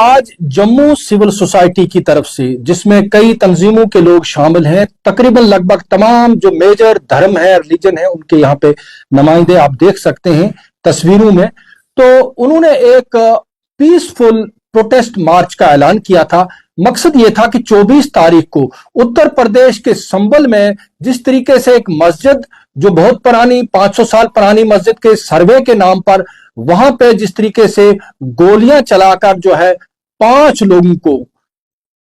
आज Jammu civil society की तरफ से, जिसमें कई तंजीमों के लोग शामिल हैं, तकरीबन लगभग तमाम जो मेजर धर्म है, रिलीजन है, उनके यहाँ पे नुमाइंदे आप देख सकते हैं तस्वीरों में। तो उन्होंने एक पीसफुल प्रोटेस्ट मार्च का ऐलान किया था। मकसद ये था कि 24 तारीख को उत्तर प्रदेश के संबल में जिस तरीके से एक मस्जिद जो बहुत पुरानी 500 साल पुरानी मस्जिद के सर्वे के नाम पर वहां पे जिस तरीके से गोलियां चलाकर जो है 5 लोगों को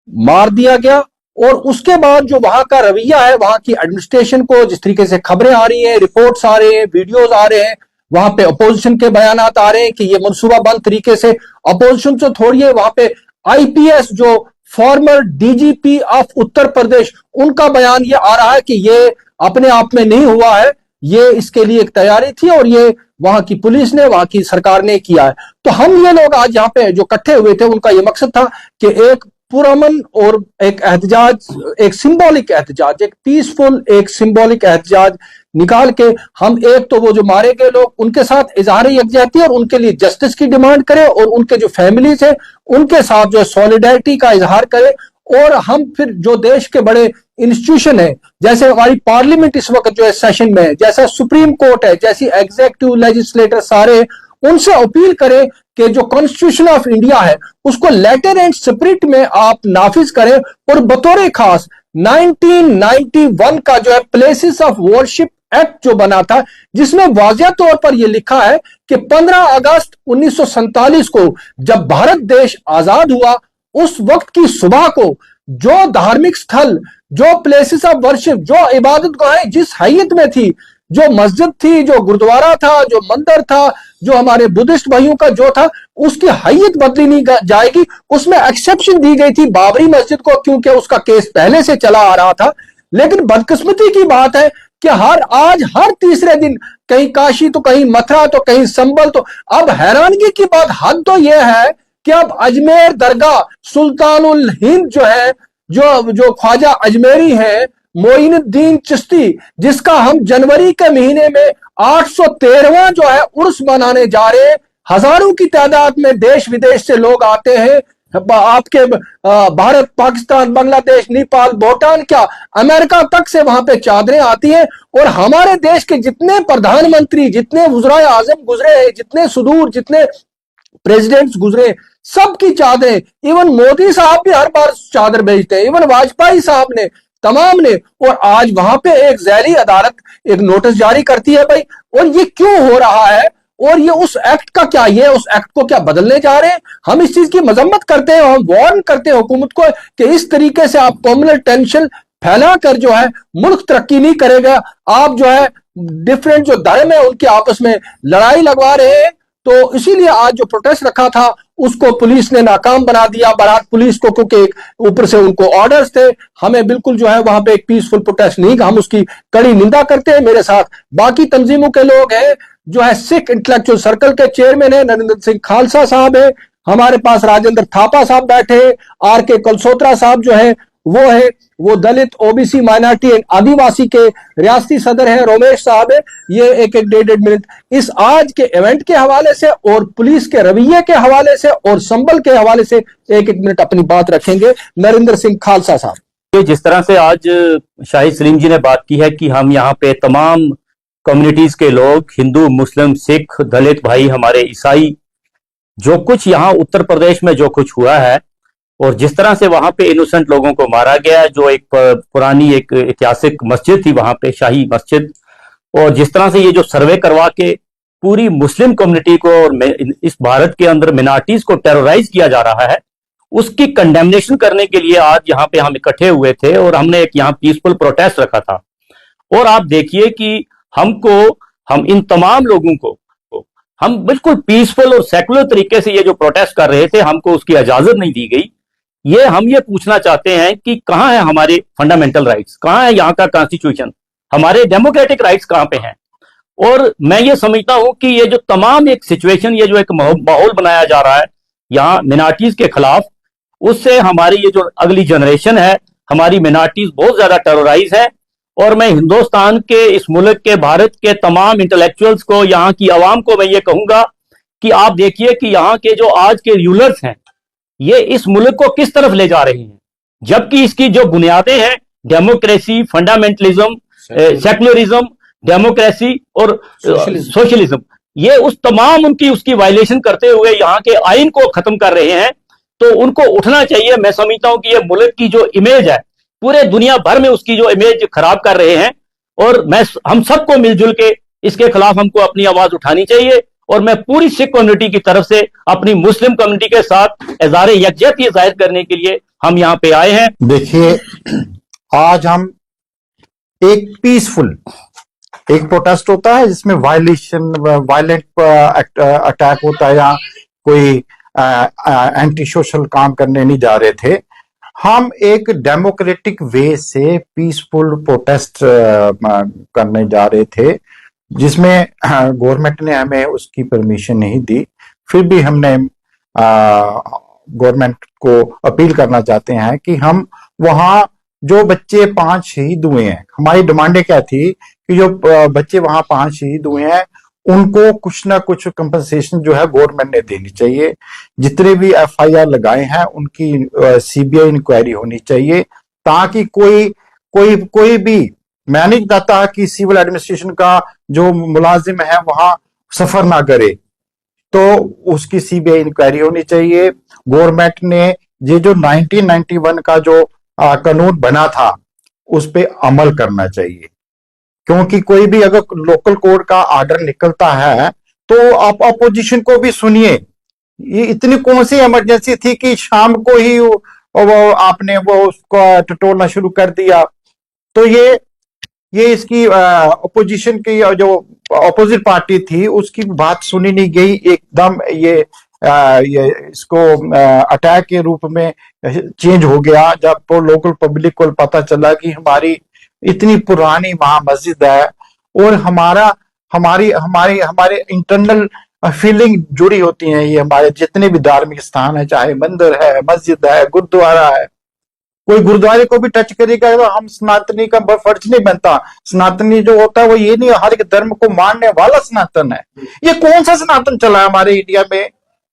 मार दिया गया, और उसके बाद जो वहां का रवैया है, वहां की एडमिनिस्ट्रेशन को जिस तरीके से खबरें आ रही हैं, रिपोर्ट्स आ रहे हैं, वीडियोस आ रहे हैं, वहां पे अपोजिशन के बयानात आ रहे हैं कि ये मनसूबाबंद तरीके से, अपोजिशन तो छोड़िए, वहां पे आईपीएस जो farmer DGP of Uttar Pradesh, उनका बयान ये आ रहा है कि ये अपने आप में नहीं हुआ है, ये इसके लिए एक तैयारी थी और ये वहां की पुलिस ने, वहां की सरकार ने किया है। तो हम ये लोग आज यहाँ पे जो इकट्ठे हुए थे, उनका ये मकसद था कि एक पुरअमन और एक एहतजाज, एक सिंबॉलिक एहतजाज, एक पीसफुल, एक सिंबॉलिक एहतजाज निकाल के हम एक तो वो जो मारे गए लोग उनके साथ इजहार यकजहती और उनके लिए जस्टिस की डिमांड करें, और उनके जो फैमिलीज है उनके साथ जो सॉलिडारिटी का इजहार करें। और हम फिर जो देश के बड़े इंस्टीट्यूशन है, जैसे हमारी पार्लियामेंट इस वक्त जो है सेशन में है, जैसा सुप्रीम कोर्ट है, जैसी एग्जीक्यूटिव लेजिस्लेटर सारे, उनसे अपील करें कि जो कॉन्स्टिट्यूशन ऑफ इंडिया है उसको लेटर एंड स्पिरिट में आप नाफिज करें। और बतौर खास 1991 का जो है प्लेसेस ऑफ वर्शिप एक्ट जो बना था, जिसमें वाज़िया तौर पर यह लिखा है कि 15 अगस्त 1947 को जब भारत देश आजाद हुआ, उस वक्त की सुबह को जो धार्मिक स्थल, जो प्लेसेस ऑफ वर्शिप, जो इबादत गाहें जिस हैयत में थी, जो मस्जिद थी, जो गुरुद्वारा था, जो मंदिर था, जो हमारे बुद्धिस्ट भाइयों का जो था, उसकी हैयत बदली नहीं जाएगी। उसमें एक्सेप्शन दी गई थी बाबरी मस्जिद को, क्योंकि उसका केस पहले से चला आ रहा था। लेकिन बदकिस्मती की बात है कि आज हर तीसरे दिन कहीं काशी तो कहीं मथुरा तो कहीं संबल, तो अब हैरानगी की बात हद तो यह है कि अब अजमेर दरगाह सुल्तानुल हिंद जो है, जो ख्वाजा अजमेरी है मोइनुद्दीन चिश्ती, जिसका हम जनवरी के महीने में 813वां जो है उर्स मनाने जा रहे हैं। हजारों की तादाद में देश विदेश से लोग आते हैं, आपके भारत, पाकिस्तान, बांग्लादेश, नेपाल, भूटान, क्या अमेरिका तक से वहां पे चादरें आती हैं। और हमारे देश के जितने प्रधानमंत्री, जितने वज़राए आज़म गुजरे हैं, जितने सुदूर, जितने प्रेसिडेंट्स गुजरे, सबकी चादरें, इवन मोदी साहब भी हर बार चादर भेजते हैं, इवन वाजपेयी साहब ने, तमाम ने। और आज वहां पे एक ज़ैली अदालत एक नोटिस जारी करती है भाई, और ये क्यों हो रहा है, और ये उस एक्ट का क्या, ये उस एक्ट को क्या बदलने जा रहे हैं। हम इस चीज की मजम्मत करते हैं, हम वार्न करते हैं हुकूमत को कि इस तरीके से आप कॉम्युनल टेंशन फैला कर जो है मुल्क तरक्की नहीं करेगा। आप जो है डिफरेंट जो धर्म है उनके आपस में लड़ाई लगवा रहे हैं। तो इसीलिए आज जो प्रोटेस्ट रखा था उसको पुलिस ने नाकाम बना दिया। बारात पुलिस को, क्योंकि ऊपर से उनको ऑर्डर्स थे, हमें बिल्कुल जो है वहां पे एक पीसफुल प्रोटेस्ट नहीं, हम उसकी कड़ी निंदा करते हैं। मेरे साथ बाकी तंजीमों के लोग हैं, जो है सिख इंटेलेक्चुअल सर्कल के चेयरमैन है नरेंद्र सिंह खालसा साहब है, हमारे पास राजेंद्र थापा साहब बैठे, आर के कलसोत्रा साहब जो है वो दलित, ओबीसी, माइनॉरिटी एंड आदिवासी के रियासती सदर है, रोमेश साहब है। ये एक 1.5 मिनट इस आज के इवेंट के हवाले से और पुलिस के रवैये के हवाले से और संबल के हवाले से 1 मिनट अपनी बात रखेंगे। नरेंद्र सिंह खालसा साहब। जिस तरह से आज शाहिद सलीम जी ने बात की है कि हम यहाँ पे तमाम कम्युनिटीज के लोग, हिंदू, मुस्लिम, सिख, दलित भाई, हमारे ईसाई, जो कुछ यहाँ उत्तर प्रदेश में जो कुछ हुआ है और जिस तरह से वहां पे इनोसेंट लोगों को मारा गया, जो एक पुरानी एक ऐतिहासिक मस्जिद थी वहां पे, शाही मस्जिद, और जिस तरह से ये जो सर्वे करवा के पूरी मुस्लिम कम्युनिटी को और इस भारत के अंदर मिनॉरिटीज को टेरराइज किया जा रहा है, उसकी कंडेमनेशन करने के लिए आज यहाँ पे हम इकट्ठे हुए थे और हमने एक यहाँ पीसफुल प्रोटेस्ट रखा था। और आप देखिए कि हम इन तमाम लोगों को हम बिल्कुल पीसफुल और सेकुलर तरीके से ये जो प्रोटेस्ट कर रहे थे, हमको उसकी इजाजत नहीं दी गई। हम ये पूछना चाहते हैं कि कहां है हमारे फंडामेंटल राइट्स, कहां है यहाँ का कॉन्स्टिट्यूशन, हमारे डेमोक्रेटिक राइट्स कहां पे हैं। और मैं ये समझता हूं कि ये जो तमाम एक सिचुएशन, ये जो एक माहौल बनाया जा रहा है यहाँ मिनॉरिटीज के खिलाफ, उससे हमारी ये जो अगली जनरेशन है, हमारी मिनॉरिटीज बहुत ज्यादा टेरराइज है। और मैं हिंदुस्तान के, इस मुल्क के, भारत के तमाम इंटेलेक्चुअल्स को, यहाँ की आवाम को मैं ये कहूंगा कि आप देखिए कि यहाँ के जो आज के रूलर्स हैं, ये इस मुल्क को किस तरफ ले जा रहे हैं, जबकि इसकी जो बुनियादें हैं, डेमोक्रेसी, फंडामेंटलिज्म, सेकुलरिज्म, डेमोक्रेसी और सोशलिज्म, ये उस तमाम उनकी उसकी वायलेशन करते हुए यहाँ के आइन को खत्म कर रहे हैं। तो उनको उठना चाहिए। मैं समझता हूं कि ये मुल्क की जो इमेज है, पूरे दुनिया भर में उसकी जो इमेज खराब कर रहे हैं, और हम सबको मिलजुल के इसके खिलाफ हमको अपनी आवाज उठानी चाहिए। और मैं पूरी सिख कम्युनिटी की तरफ से अपनी मुस्लिम कम्युनिटी के साथ इज़हार यकजहती जाहिर करने के लिए हम यहाँ पे आए हैं। देखिए, आज हम एक पीसफुल एक प्रोटेस्ट होता है जिसमें वायलेंट अटैक होता है या कोई एंटी सोशल काम करने नहीं जा रहे थे। हम एक डेमोक्रेटिक वे से पीसफुल प्रोटेस्ट करने जा रहे थे, जिसमें गवर्नमेंट ने हमें उसकी परमिशन नहीं दी। फिर भी हमने गवर्नमेंट को अपील करना चाहते हैं कि हम वहां जो बच्चे 5 शहीद हुए हैं, हमारी डिमांडें क्या थी कि जो बच्चे वहां 5 शहीद हुए हैं उनको कुछ ना कुछ कंपनसेशन जो है गवर्नमेंट ने देनी चाहिए। जितने भी एफआईआर लगाए हैं उनकी सीबीआई इंक्वायरी होनी चाहिए, ताकि कोई भी, मैं नहीं चाहता कि सिविल एडमिनिस्ट्रेशन का जो मुलाजिम है वहां सफर ना करे, तो उसकी सीबीआई इंक्वायरी होनी चाहिए। गवर्नमेंट ने ये जो 1991 का जो कानून बना था उस पे अमल करना चाहिए, क्योंकि कोई भी अगर लोकल कोर्ट का ऑर्डर निकलता है तो आप अपोजिशन को भी सुनिए। ये इतनी कौन सी इमरजेंसी थी कि शाम को ही आपने उसको टटोलना शुरू कर दिया। तो ये इसकी अपोजिशन की जो अपोजिट पार्टी थी उसकी बात सुनी नहीं गई, एकदम ये इसको अटैक के रूप में चेंज हो गया। जब तो लोकल पब्लिक को पता चला कि हमारी इतनी पुरानी वहां मस्जिद है और हमारे इंटरनल फीलिंग जुड़ी होती है, ये हमारे जितने भी धार्मिक स्थान है, चाहे मंदिर है, मस्जिद है, गुरुद्वारा है, कोई गुरुद्वारे को भी टच करेगा तो हम सनातनी का फर्ज नहीं बनता। सनातनी जो होता है वो ये नहीं, हर एक धर्म को मानने वाला सनातन है। ये कौन सा सनातन चला है हमारे इंडिया में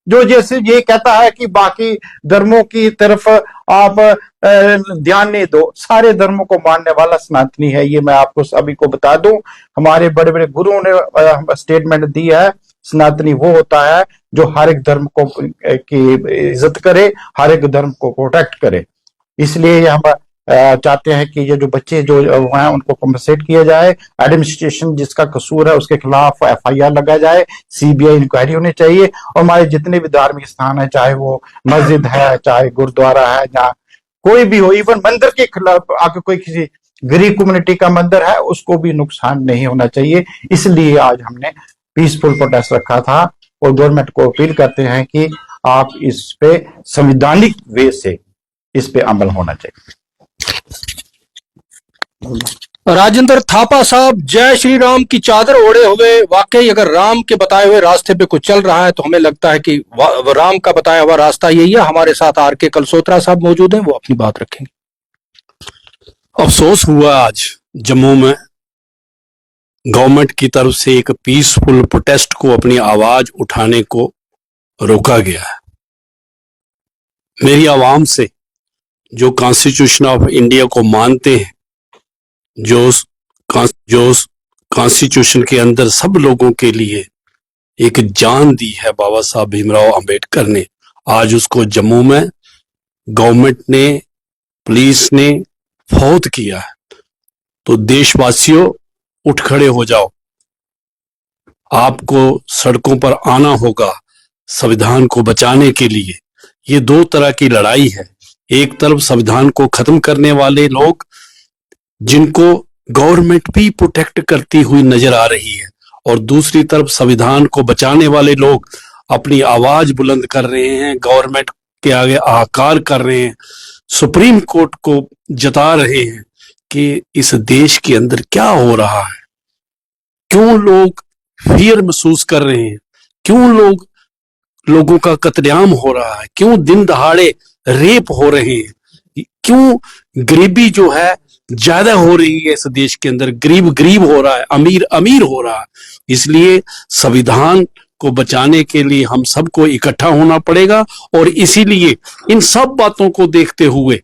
जो जैसे ये कहता है कि बाकी धर्मों की तरफ आप ध्यान नहीं दो? सारे धर्मों को मानने वाला सनातनी है, ये मैं आपको सभी को बता दूं। हमारे बड़े बड़े गुरुओं ने स्टेटमेंट दी है, सनातनी वो होता है जो हर एक धर्म को की इज्जत करे, हर एक धर्म को प्रोटेक्ट करे। इसलिए हम चाहते हैं कि ये जो बच्चे जो हैं उनको कम्पनसेट किया जाए, एडमिनिस्ट्रेशन जिसका कसूर है उसके खिलाफ एफआईआर लगाया जाए, सीबीआई इंक्वायरी होनी चाहिए। और हमारे जितने भी धार्मिक स्थान है, चाहे वो मस्जिद है, चाहे गुरुद्वारा है, या कोई भी हो, इवन मंदिर के खिलाफ अगर कोई किसी गरीब कम्युनिटी का मंदिर है उसको भी नुकसान नहीं होना चाहिए। इसलिए आज हमने पीसफुल प्रोटेस्ट रखा था और गवर्नमेंट को अपील करते हैं कि आप इस पे संवैधानिक वे से इस पे अमल होना चाहिए। राजेंद्र थापा साहब, जय श्री राम की चादर ओढ़े हुए, वाकई अगर राम के बताए हुए रास्ते पे कुछ चल रहा है तो हमें लगता है कि राम का बताया हुआ रास्ता यही है। हमारे साथ आर.के. कलसोत्रा साहब मौजूद हैं, वो अपनी बात रखेंगे। अफसोस हुआ आज जम्मू में गवर्नमेंट की तरफ से एक पीसफुल प्रोटेस्ट को अपनी आवाज उठाने को रोका गया है। मेरी आवाम से जो कॉन्स्टिट्यूशन ऑफ इंडिया को मानते हैं, जो कॉन्स्टिट्यूशन के अंदर सब लोगों के लिए एक जान दी है बाबा साहब भीमराव अंबेडकर ने, आज उसको जम्मू में गवर्नमेंट ने, पुलिस ने फौत किया है। तो देशवासियों उठ खड़े हो जाओ, आपको सड़कों पर आना होगा संविधान को बचाने के लिए। ये दो तरह की लड़ाई है, एक तरफ संविधान को खत्म करने वाले लोग जिनको गवर्नमेंट भी प्रोटेक्ट करती हुई नजर आ रही है, और दूसरी तरफ संविधान को बचाने वाले लोग अपनी आवाज बुलंद कर रहे हैं, गवर्नमेंट के आगे आकार कर रहे हैं, सुप्रीम कोर्ट को जता रहे हैं कि इस देश के अंदर क्या हो रहा है, क्यों लोग फियर महसूस कर रहे हैं, क्यों लोगों का कत्लेआम हो रहा है, क्यों दिन दहाड़े रेप हो रहे हैं, क्यों गरीबी जो है ज्यादा हो रही है इस देश के अंदर, गरीब हो रहा है, अमीर हो रहा है। इसलिए संविधान को बचाने के लिए हम सबको इकट्ठा होना पड़ेगा। और इसीलिए इन सब बातों को देखते हुए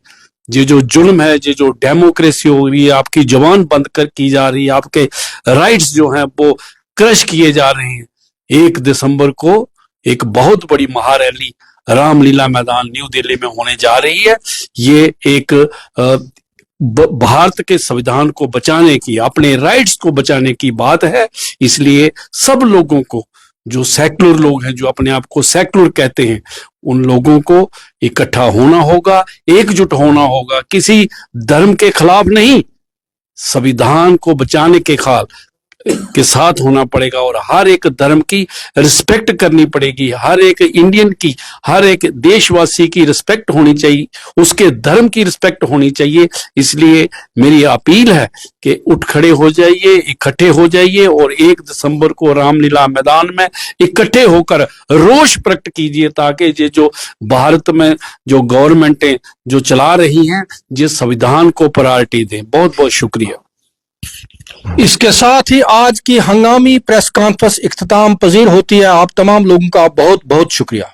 ये जो जुल्म है, ये जो डेमोक्रेसी हो रही है, आपकी जबान बंद कर की जा रही है, आपके राइट्स जो हैं वो क्रश किए जा रहे हैं, 1 दिसंबर को एक बहुत बड़ी महारैली रामलीला मैदान न्यू दिल्ली में होने जा रही है। ये एक भारत के संविधान को बचाने की, अपने राइट्स को बचाने की बात है। इसलिए सब लोगों को, जो सेक्युलर लोग हैं, जो अपने आप को सेक्युलर कहते हैं, उन लोगों को इकट्ठा होना होगा, एकजुट होना होगा, किसी धर्म के खिलाफ नहीं, संविधान को बचाने के साथ होना पड़ेगा। और हर एक धर्म की रिस्पेक्ट करनी पड़ेगी, हर एक इंडियन की, हर एक देशवासी की रिस्पेक्ट होनी चाहिए, उसके धर्म की रिस्पेक्ट होनी चाहिए। इसलिए मेरी अपील है कि उठ खड़े हो जाइए, इकट्ठे हो जाइए और 1 दिसंबर को रामलीला मैदान में इकट्ठे होकर रोष प्रकट कीजिए, ताकि ये जो भारत में जो गवर्नमेंटें जो चला रही हैं, ये संविधान को प्रायोरिटी दें। बहुत बहुत शुक्रिया। इसके साथ ही आज की हंगामी प्रेस कॉन्फ्रेंस इख्तिताम पजीर होती है। आप तमाम लोगों का बहुत बहुत शुक्रिया।